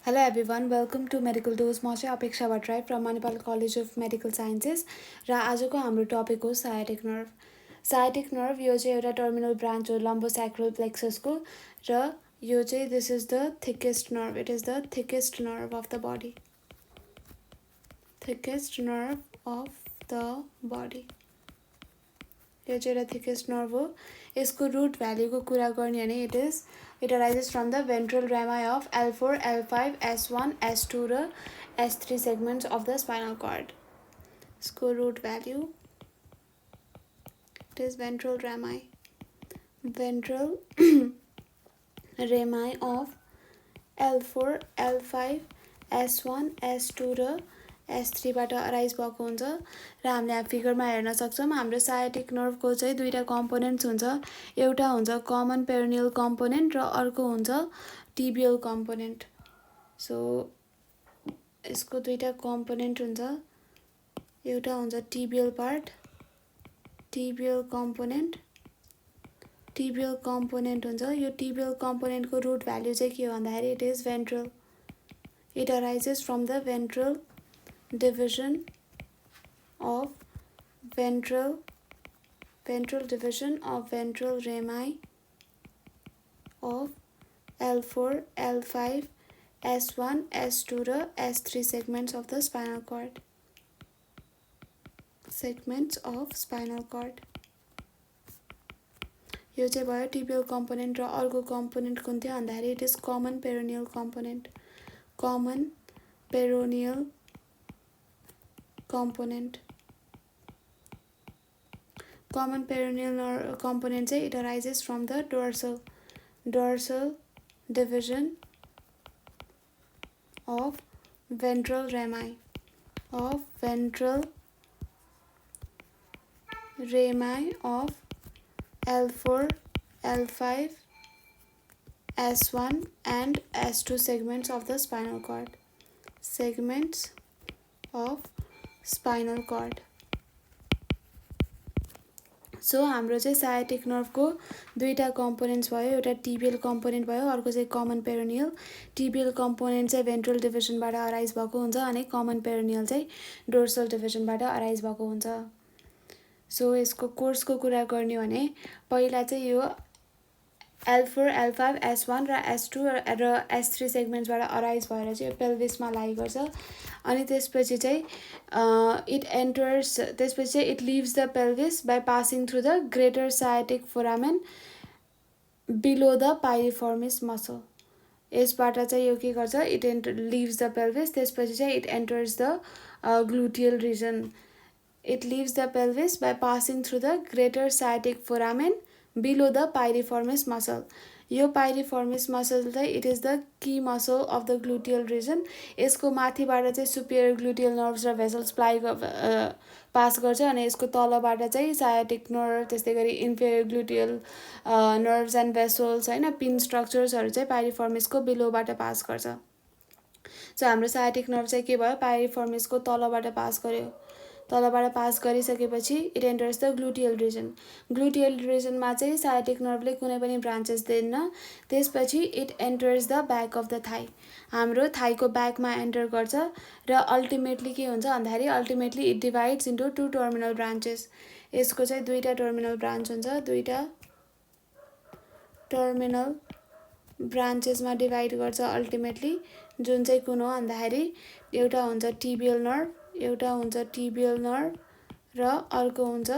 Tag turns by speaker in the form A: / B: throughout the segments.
A: Hello everyone, welcome to Medical Dose. म चाहिँ अपेक्षा Bhattarai from Manipal college of medical sciences र आजको हाम्रो टपिक हो सायटिक नर्भ. सायटिक नर्भ यो चाहिँ एउटा टर्मिनल ब्रान्च हो लम्बोस्याक्रल प्लेक्ससको र यो चाहिँ this is the thickest nerve. It is the thickest nerve of the body. Thickest nerve of the body. यो चाहिँ एउटा थिकेस्ट नर्भ हो. यसको रुट भ्याल्युको कुरा गर्ने भने it arises from the ventral rami of L4, L5, S1, S2 र S3 segments of the spinal cord. यसको root value it is ventral rami. Ventral rami of L4, L5, S1, S2 र S3 बाट arise भएको हुन्छ र हामीले यहाँ फिगरमा हेर्न सक्छौँ. हाम्रो सायटिक नर्भको चाहिँ दुईटा कम्पोनेन्ट्स हुन्छ. एउटा हुन्छ कमन पेरिनियल कम्पोनेन्ट र अर्को हुन्छ टिबियल कम्पोनेन्ट. सो यसको दुईटा कम्पोनेन्ट हुन्छ. एउटा हुन्छ टिबियल पार्ट, टिबियल कम्पोनेन्ट हुन्छ. यो टिबियल कम्पोनेन्टको रुट भ्याल्यु चाहिँ के हो भन्दाखेरि it is ventral. It arises from the ventral division of ventral rami of L4, L5, S1, S2 र S3 segments of the spinal cord. यो चाहिँ भयो टिबियल कम्पोनेन्ट र अर्को कम्पोनेन्ट कुन थियो भन्दाखेरि it is common peroneal component. Common peroneal component say it arises from the dorsal division of ventral rami of L4, L5, S1 and S2 segments of the spinal cord. So हाम्रो चाहिँ सायटिक नर्भको दुईटा components भयो. एउटा tibial component भयो, अर्को चाहिँ common peroneal. Tibial component चाहिँ ventral डिभिजनबाट arise भएको हुन्छ अनि कमन पेरोनियल चाहिँ डोर्सल डिभिजनबाट अराइज भएको हुन्छ. सो यसको कोर्सको कुरा गर्ने भने पहिला चाहिँ यो L4, L5, S1 र S2 र S3 सेगमेन्ट्सबाट अराइज भएर चाहिँ यो पेल्भिसमा लाइ गर्छ. अनि त्यसपछि चाहिँ it leaves the pelvis by passing through the greater sciatic foramen below the piriformis muscle. यसबाट चाहिँ यो के गर्छ, इट लिभ्स द पेल्भिस. त्यसपछि चाहिँ it enters the gluteal region. It leaves the pelvis by passing through the greater sciatic foramen below the piriformis muscle. यो piriformis muscle चाहिँ it is the key muscle of the gluteal region. यसको माथिबाट चाहिँ superior gluteal nerves र vessels pass गर्छ अनि यसको तलबाट चाहिँ सायटिक नर्भ, त्यस्तै गरी inferior gluteal nerves and vessels होइन पिन स्ट्रक्चर्सहरू चाहिँ पाइरिफर्मिसको बिलोबाट पास गर्छ. सो हाम्रो सायटिक नर्भ चाहिँ के भयो, पाइरिफर्मिसको तलबाट पास गर्यो. तलबाट पास गरिसकेपछि it enters the gluteal region. Gluteal रिजनमा चाहिँ सायटिक नर्भले कुनै पनि ब्रान्चेस दिन्न. त्यसपछि it enters the back of the thigh. हाम्रो थाईको ब्याकमा एन्टर गर्छ र अल्टिमेटली के हुन्छ भन्दाखेरि ultimately it divides into 2 terminal branches. यसको चाहिँ दुईटा टर्मिनल ब्रान्च हुन्छ. दुईटा टर्मिनल ब्रान्चेसमा डिभाइड गर्छ अल्टिमेटली, जुन चाहिँ कुन हो भन्दाखेरि एउटा हुन्छ टिबियल नर्भ, एउटा हुन्छ टिबियल नर्भ र अर्को हुन्छ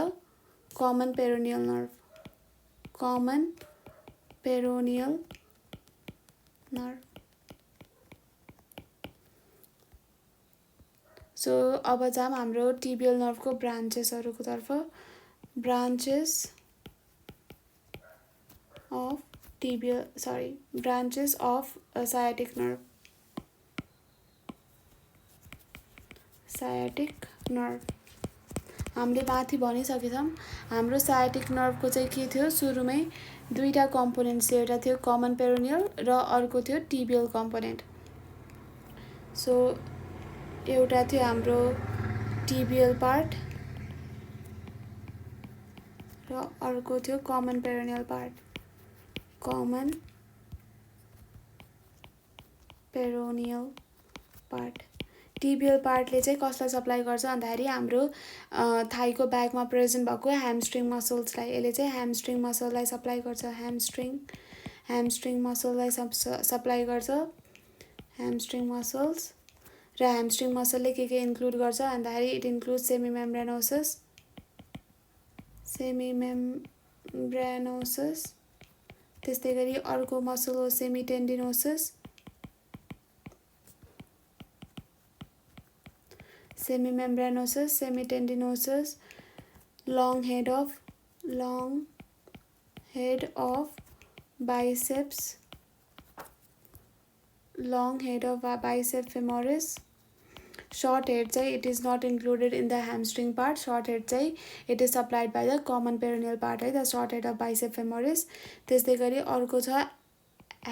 A: कमन पेरोनियल नर्भ. सो अब जाम हाम्रो टिबियल नर्भको ब्रान्चेसहरूको तर्फ. Branches of sciatic nerve. हामीले माथि भनिसकेछौँ हाम्रो सायटिक नर्भको चाहिँ के थियो, सुरुमै दुईटा कम्पोनेन्ट्स थियो. एउटा थियो कमन पेरोनियल र अर्को थियो टिबियल कम्पोनेन्ट. सो एउटा थियो हाम्रो टिबियल पार्ट र अर्को थियो common peroneal part. Common peroneal part. Tibial पार्टले चाहिँ कसलाई सप्लाई गर्छ भन्दाखेरि हाम्रो थाइको ब्याकमा प्रेजेन्ट भएको ह्यामस्ट्रिङ मसल्सलाई, यसले चाहिँ ह्यामस्ट्रिङ मसललाई सप्लाई गर्छ। ह्यामस्ट्रिङ मसललाई सप्लाई गर्छ, ह्यामस्ट्रिङ मसल्स। र ह्यामस्ट्रिङ मसलले के इन्क्लुड गर्छ भन्दाखेरि इट इन्क्लुड सेमिमेम्ब्रेनोसिस। त्यस्तै गरी अर्को मसल हो सेमिटेन्डिनोसिस। सेमिटेन्डिनोसिस। long head of biceps, long head of bicep femoris. Short head चाहिँ it is not included in the hamstring part. Short head चाहिँ it is supplied by the common peroneal part है, the short head of bicep femoris. त्यस्तै गरी अर्को छ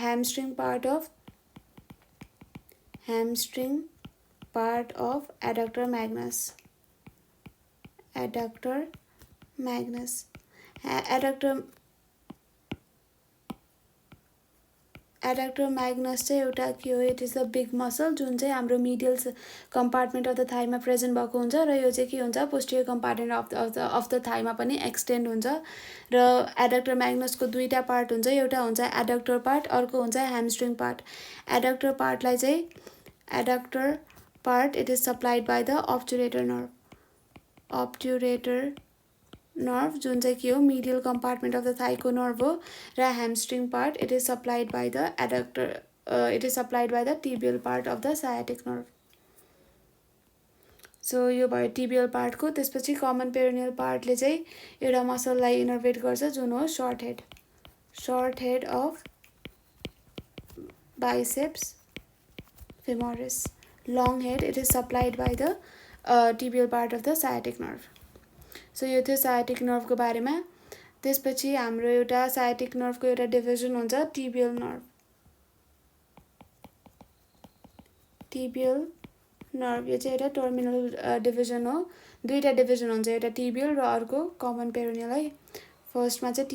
A: hamstring part of adductor magnus. Adductor magnus चाहिँ एउटा के हो, it is the big muscle जुन चाहिँ हाम्रो मिडियल कम्पार्टमेन्ट अफ द थाइमा प्रेजेन्ट भएको हुन्छ र यो चाहिँ के हुन्छ पोस्टिरियर कम्पार्टमेन्ट अफ द थाइमा पनि एक्सटेन्ड हुन्छ। र एडक्टर म्याग्नसको दुईवटा पार्ट हुन्छ, एउटा हुन्छ एडक्टर पार्ट, अर्को हुन्छ hamstring part. Adductor part it is supplied by the obturator nerve जुन चाहिँ के हो मिडियल कम्पार्टमेन्ट अफ द थाइको नर्भ हो। र hamstring part it is supplied by the tibial part of the sciatic nerve. So यो भयो टिबियल पार्टको। त्यसपछि कमन पेरोनियल पार्टले चाहिँ एउटा मसललाई इनर्भेट गर्छ जुन हो short head of biceps femoris. Long head it is supplied by the tibial part of the sciatic nerve. So यो थियो साइटिक नर्भको बारेमा। त्यसपछि हाम्रो एउटा साइटिक नर्भको एउटा डिभिजन हुन्छ टिबियल नर्भ। यो चाहिँ एउटा टर्मिनल डिभिजन हो। दुईवटा डिभिजन हुन्छ, एउटा टिबियल र अर्को कमन पेरोनियल है। फर्स्टमा चाहिँ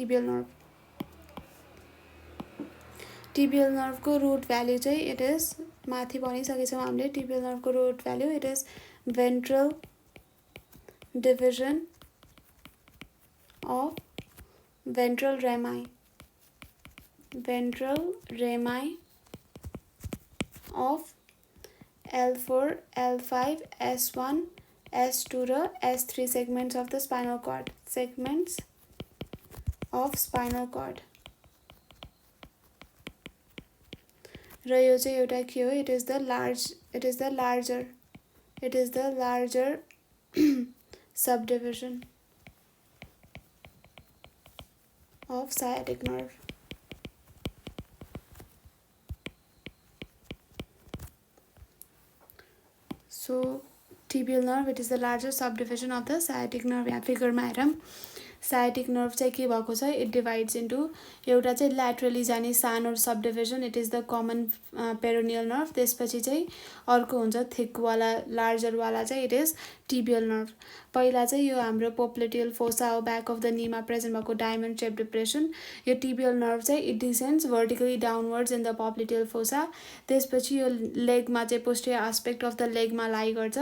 A: टिबियल नर्भको रुट भ्याल्यु चाहिँ इट इज माथि भनिसकेछौँ हामीले। टिबियल नर्भको root value it is ventral division of ventral rami of L4, L5, S1, S2 र S3 segments of the spinal cord. र यो चाहिँ एउटा के हो, it is the larger subdivision of sciatic nerve. So tibial nerve it is the larger subdivision of the sciatic nerve। यहाँ फिगरमा हेरौँ sciatic nerve चाहिँ के भएको छ, it divides into एउटा चाहिँ laterally जाने सानो subdivision it is the common peroneal nerve। त्यसपछि चाहिँ अर्को हुन्छ thick वाला larger वाला चाहिँ it is tibial nerve। पहिला चाहिँ यो हाम्रो popliteal fossa हो back of the knee मा present भएको diamond shaped depression। यो tibial nerve चाहिँ it descends vertically downwards in the popliteal fossa। त्यसपछि यो leg मा चाहिँ posterior aspect of the leg मा lie गर्छ।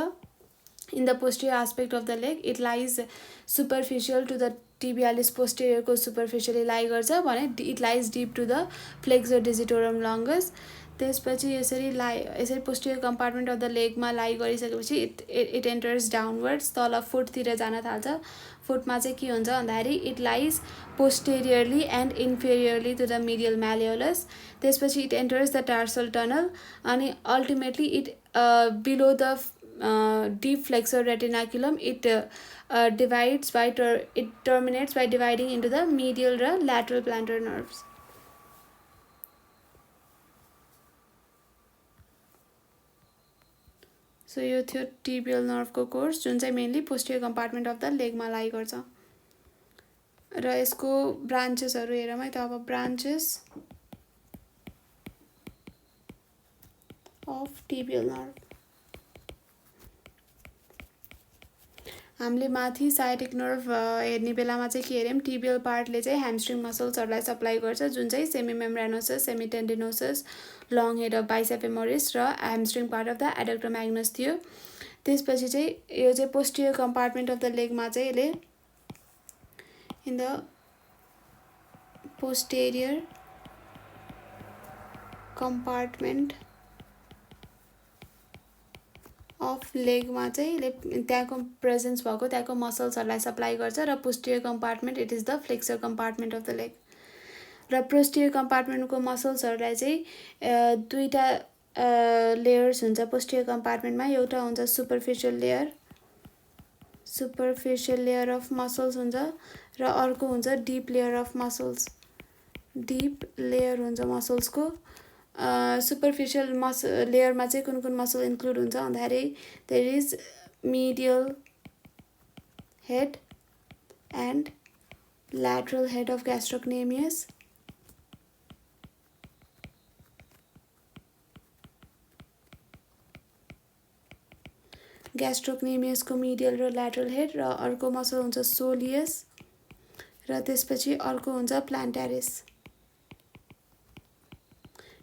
A: In the posterior aspect of the leg it lies superficial to the tibialis posterior को superficially lie गर्छ भने it lies deep to the flexor digitorum longus। त्यसपछि यसरी posterior compartment of the leg मा lie गरिसकेपछि it enters downwards तल फुटतिर जान थाल्छ। फुटमा चाहिँ के हुन्छ भन्दाखेरि it lies posteriorly and inferiorly to the medial malleolus। त्यसपछि it enters the tarsal tunnel अनि ultimately it below the deep flexor retinaculum it terminates by dividing into the medial र lateral plantar nerves। सो यो थियो tibial nerve को course जुन चाहिँ mainly posterior compartment of the leg मा लाई गर्छ। र यसको ब्रान्चेसहरु हेरौँ है त। अब ब्रान्चेस अफ tibial nerve हामीले माथि साइटिक नर्भ हेर्ने बेलामा चाहिँ के हेर्यौँ, टिबियल पार्टले चाहिँ ह्यामस्ट्रिङ मसल्सहरूलाई सप्लाई गर्छ, जुन चाहिँ semimembranosus, semitendinosus, long head of bicep femoris र hamstring part of the adductor magnus थियो। त्यसपछि चाहिँ यो चाहिँ पोस्टिरियर कम्पार्टमेन्ट अफ द लेगमा चाहिँ यसले in the posterior compartment of लेगमा चाहिँ त्यहाँको प्रेजेन्स भएको त्यहाँको मसल्सहरूलाई सप्लाई गर्छ र posterior compartment it is the flexor compartment of the leg. र पोस्टिरियर कम्पार्टमेन्टको मसल्सहरूलाई चाहिँ दुईवटा लेयर्स हुन्छ पोस्टिरियर कम्पार्टमेन्टमा। एउटा हुन्छ सुपरफिसियल लेयर अफ मसल्स हुन्छ र अर्को हुन्छ deep layer of muscles. Deep layer हुन्छ मसल्सको। सुपरफिसियल लेयरमा चाहिँ कुन कुन मसल इन्क्लुड हुन्छ भन्दाखेरि there is medial head and lateral head of gastrocnemius, gastrocnemiusको मिडियल र ल्याटरल हेड, र अर्को मसल हुन्छ सोलियस, र त्यसपछि अर्को हुन्छ प्लान्टारिस।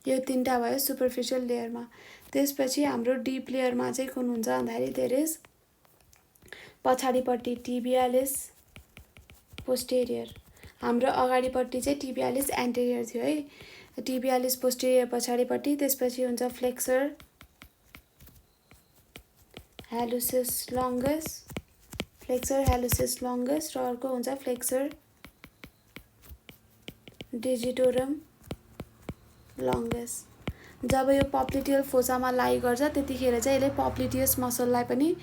A: यो तीनटा भयो सुपरफिसियल लेयरमा। त्यसपछि हाम्रो डिप लेयरमा चाहिँ कुन हुन्छ भन्दाखेरि देयर इज पछाडिपट्टि टिबियालिस पोस्टेरियर। हाम्रो अगाडिपट्टि चाहिँ टिबियालिस एन्टेरियर थियो है, टिबियालिस पोस्टेरियर पछाडिपट्टि। त्यसपछि हुन्छ फ्लेक्सर ह्यालुसिस लङ्गस, र अर्को हुन्छ फ्लेक्सर डिजिटोरम लङ्गस। जब यो पप्लिटियल फोसामा लाई गर्छ त्यतिखेर चाहिँ यसले पप्लिटियस मसललाई पनि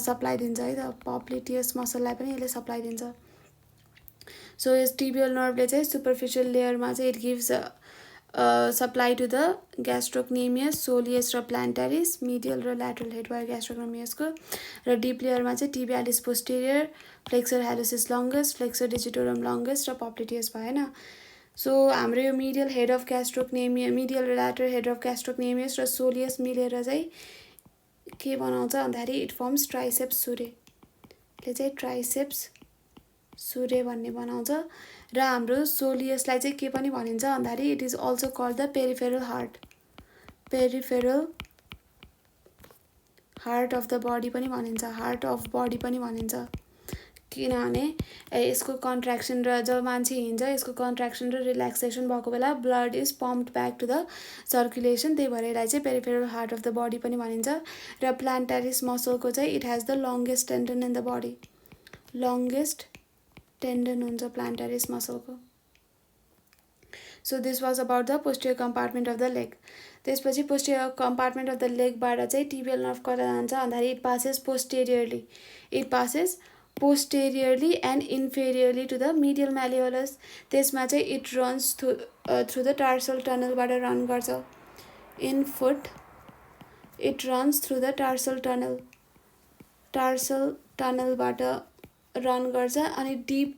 A: सप्लाई दिन्छ है त, पप्लिटियस मसललाई पनि यसले सप्लाई दिन्छ। सो यस टिबियल नर्भले चाहिँ सुपरफिसियल लेयरमा चाहिँ it gives supply to the gastrocnemius, soleus र प्लान्टारिस, मिडियल र ल्याटरल हेड भयो ग्यास्ट्रोक्नेमियसको। र डिप लेयरमा चाहिँ tibialis posterior, flexor hallucis longus, flexor digitorum longus र पप्लिटियस भएन। सो हाम्रो यो medial head of gastrocnemius, medial र ल्याटरल हेड अफ ग्यास्ट्रोक्नेमियस र सोलियस मिलेर चाहिँ के बनाउँछ भन्दाखेरि इट फर्म्स ट्राइसेप्स सुरे। यसले चाहिँ ट्राइसेप्स सुरे भन्ने बनाउँछ। र हाम्रो सोलियसलाई चाहिँ के पनि भनिन्छ भन्दाखेरि it is also called the peripheral heart of the body पनि भनिन्छ, हार्ट अफ बडी पनि भनिन्छ। किनभने यसको कन्ट्र्याक्सन र जब मान्छे हिँड्छ यसको कन्ट्र्याक्सन र रिल्याक्सेसन भएको बेला blood is pumped back to the circulation, त्यही भएर यसलाई चाहिँ peripheral heart of the body पनि भनिन्छ। र प्लान्टारिस मसलको चाहिँ it has the longest tendon in the body, longest tendon हुन्छ प्लान्टारिस मसलको। So this was about the posterior compartment of the leg. त्यसपछि पोस्टिरियर कम्पार्टमेन्ट अफ द लेगबाट चाहिँ टिबियल नर्भ कता जान्छ भन्दाखेरि it passes posteriorly and inferiorly to the medial म्यालिओलस। त्यसमा चाहिँ it runs through the tarsal टनलबाट रन गर्छ। In foot it runs through the tarsal टनलबाट रन गर्छ। अनि डिप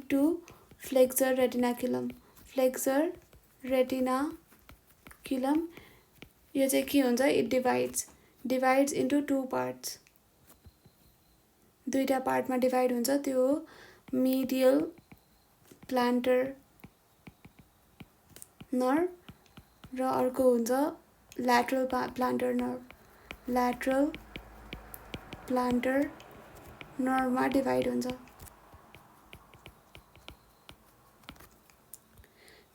A: टु फ्लेक्सर रेटिनाक्युलम, यो चाहिँ के हुन्छ, it divides into two parts, दुईवटा पार्टमा डिभाइड हुन्छ। त्यो मिडियल प्लान्टर नर्भ र अर्को हुन्छ ल्याटरल प्लान्टर नर्भमा डिभाइड हुन्छ।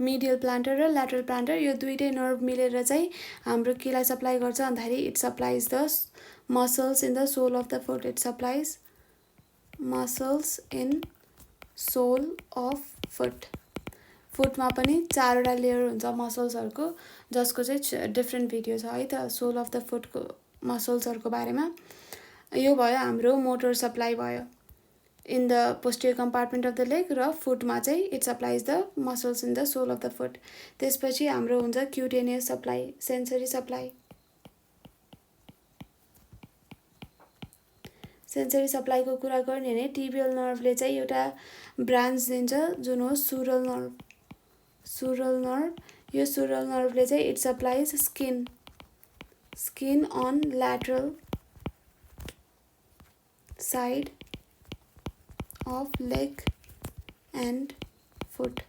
A: मिडियल प्लान्टर र ल्याटरल प्लान्टर यो दुईटै नर्भ मिलेर चाहिँ हाम्रो केलाई सप्लाई गर्छ भन्दाखेरि it supplies the muscles in the sole of the foot, it supplies muscles in sole of फुटमा पनि चारवटा लेयर हुन्छ मसल्सहरूको, जसको चाहिँ डिफ्रेन्ट भिडियो छ है त सोल अफ द फुटको मसल्सहरूको बारेमा। यो भयो हाम्रो मोटर सप्लाई भयो in the posterior compartment of the leg, र फुटमा चाहिँ it supplies the muscles in the sole of the foot. त्यसपछि हाम्रो हुन्छ क्युटेनियस सप्लाई, सेन्सरी सप्लाईको कुरा गर्ने भने टिबियल नर्भले चाहिँ एउटा ब्रान्च दिन्छ जुन हो सुरल नर्भ। यो सुरल नर्भले चाहिँ it supplies skin on lateral side of leg and foot.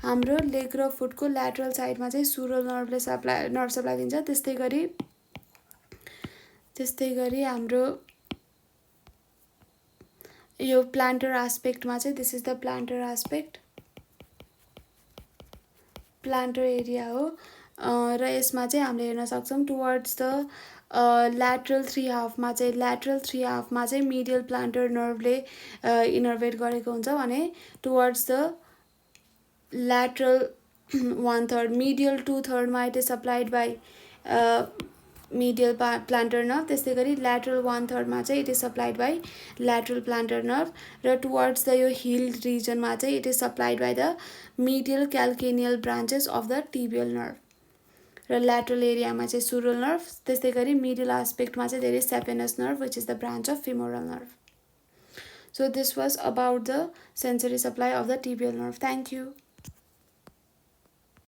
A: हाम्रो लेग र फुटको ल्याटरल साइडमा चाहिँ सुरल नर्भ सप्लाई दिन्छ। त्यस्तै गरी हाम्रो यो प्लान्टर एस्पेक्टमा चाहिँ this is the plantar aspect, plantar area हो। र यसमा चाहिँ हामीले हेर्न सक्छौँ towards the lateral three half चाहिँ मिडियल प्लान्टर नर्भले इनर्भेट गरेको हुन्छ भने टुवर्ड्स द ल्याटरल 1/3 मिडियल 2/3मा it is supplied by medial plantar nerve. त्यस्तै गरी ल्याटरल 1/3मा चाहिँ it is supplied by lateral plantar nerve. र टुवर्ड्स द यो हिल रिजनमा चाहिँ it is supplied by the medial क्याल्केनियल branches of the tibial nerve. र ल्याटरल एरियामा चाहिँ सुरल नर्भ। त्यस्तै गरी मिडियल एस्पेक्टमा चाहिँ there is saphenous nerve which is the branch of femoral nerve. So this was about the sensory supply of the tibial nerve. Thank you.